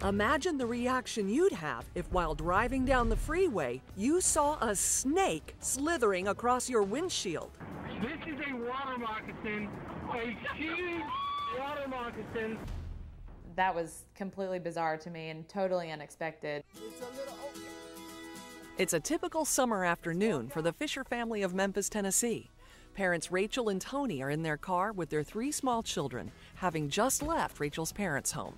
Imagine the reaction you'd have if while driving down the freeway, you saw a snake slithering across your windshield. This is a water moccasin, a huge water moccasin. That was completely bizarre to me and totally unexpected. It's a typical summer afternoon for the Fisher family of Memphis, Tennessee. Parents Rachel and Tony are in their car with their 3 small children, having just left Rachel's parents' home.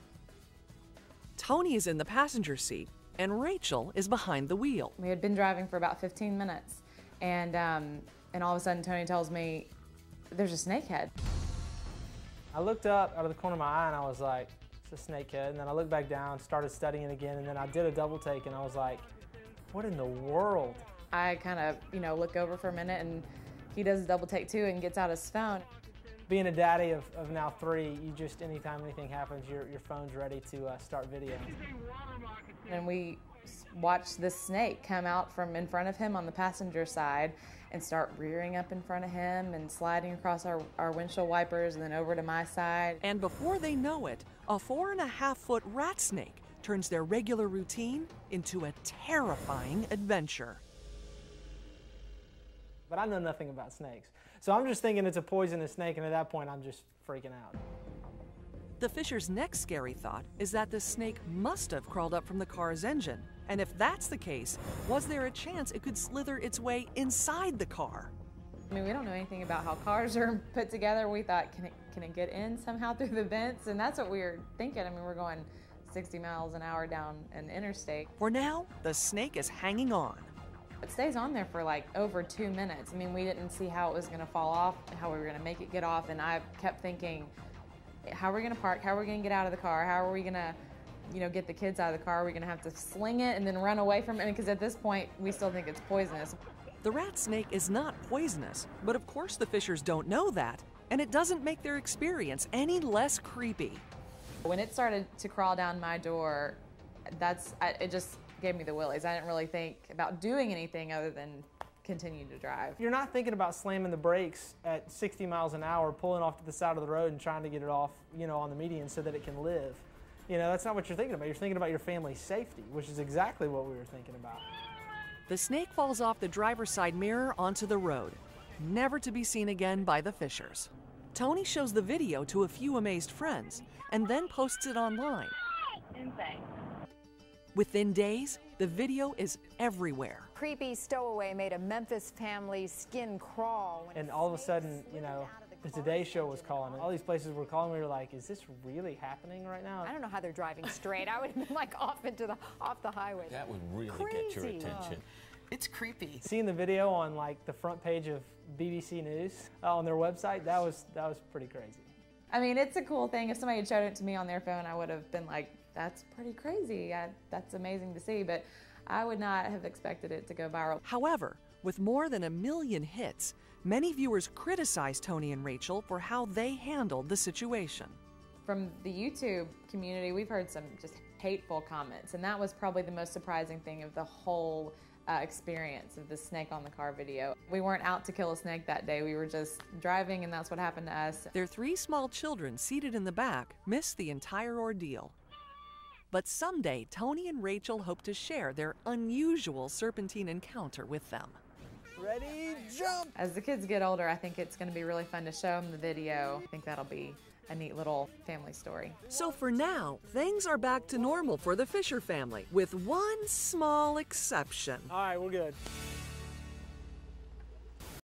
Tony is in the passenger seat, and Rachel is behind the wheel. We had been driving for about 15 minutes, and all of a sudden Tony tells me, there's a snakehead. I looked up out of the corner of my eye and I was like, it's a snakehead. And then I looked back down, started studying again, and then I did a double take and I was like, what in the world? I kind of, look over for a minute and he does a double take too and gets out his phone. Being a daddy of now 3, you just, anytime anything happens, your phone's ready to start video. And we watched this snake come out from in front of him on the passenger side and start rearing up in front of him and sliding across our windshield wipers and then over to my side. And before they know it, a 4.5-foot rat snake turns their regular routine into a terrifying adventure. But I know nothing about snakes. So I'm just thinking it's a poisonous snake, and at that point I'm just freaking out. The Fishers' next scary thought is that the snake must have crawled up from the car's engine. And if that's the case, was there a chance it could slither its way inside the car? I mean, we don't know anything about how cars are put together. We thought, can it get in somehow through the vents? And that's what we were thinking. I mean, we're going 60 miles an hour down an interstate. For now, the snake is hanging on. It stays on there for like over 2 minutes. I mean, we didn't see how it was gonna fall off, how we were gonna make it get off, and I kept thinking, how are we gonna park? How are we gonna get out of the car? How are we gonna, get the kids out of the car? Are we gonna have to sling it and then run away from it? Because at this point, we still think it's poisonous. The rat snake is not poisonous, but of course the Fishers don't know that, and it doesn't make their experience any less creepy. When it started to crawl down my door, it just gave me the willies. I didn't really think about doing anything other than continue to drive. You're not thinking about slamming the brakes at 60 miles an hour, pulling off to the side of the road and trying to get it off, on the median so that it can live. That's not what you're thinking about. You're thinking about your family's safety, which is exactly what we were thinking about. The snake falls off the driver's side mirror onto the road, never to be seen again by the Fishers. Tony shows the video to a few amazed friends and then posts it online. Insane. Within days, the video is everywhere. Creepy stowaway made a Memphis family's skin crawl. When and all of a sudden, the Today Show was calling. All these places were calling. We were like, is this really happening right now? I don't know how they're driving straight. I would have been like off the highway. That would really get your attention. It's creepy. Seeing the video on like the front page of BBC News on their website, that was pretty crazy. I mean, it's a cool thing. If somebody had showed it to me on their phone, I would have been like, that's pretty crazy. That's amazing to see, but I would not have expected it to go viral. However, with more than 1 million hits, many viewers criticized Tony and Rachel for how they handled the situation. From the YouTube community, we've heard some just hateful comments, and that was probably the most surprising thing of the whole experience of the snake on the car video. We weren't out to kill a snake that day. We were just driving, and that's what happened to us. Their 3 small children seated in the back missed the entire ordeal. But someday, Tony and Rachel hope to share their unusual serpentine encounter with them. Ready, jump! As the kids get older, I think it's going to be really fun to show them the video. I think that'll be a neat little family story. So for now, things are back to normal for the Fisher family, with one small exception. All right, we're good.